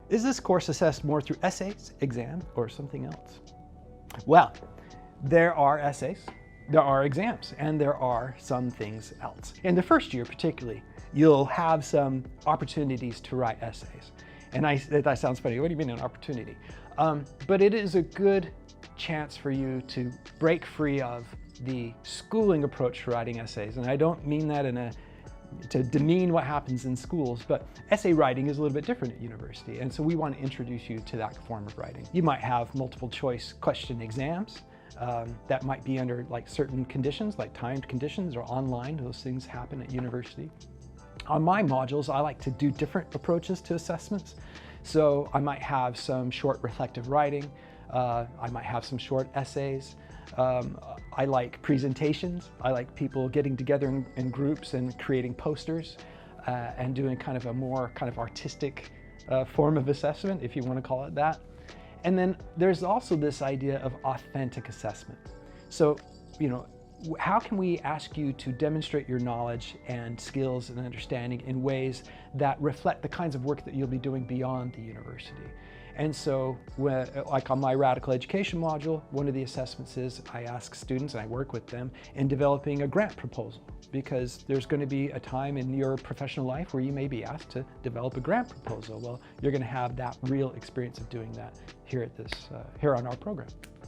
Is this course assessed more through essays, exams, or something else? Well, there are essays, there are exams, and there are some things else. In the first year particularly, you'll have some opportunities to write essays. And that sounds funny. What do you mean an opportunity? But it is a good chance for you to break free of the schooling approach to writing essays. And I don't mean that to demean what happens in schools, but essay writing is a little bit different at university. And so we want to introduce you to that form of writing. You might have multiple choice question exams that might be under like certain conditions, like timed conditions or online. Those things happen at university. On my modules, I like to do different approaches to assessments. So I might have some short reflective writing. I might have some short essays. I like presentations. I like people getting together in groups and creating posters and doing kind of a more kind of artistic form of assessment, if you want to call it that. And then there's also this idea of authentic assessment. So, how can we ask you to demonstrate your knowledge and skills and understanding in ways that reflect the kinds of work that you'll be doing beyond the university? And so, like on my radical education module, one of the assessments is I ask students, and I work with them in developing a grant proposal, because there's going to be a time in your professional life where you may be asked to develop a grant proposal. Well, you're going to have that real experience of doing that here on our program.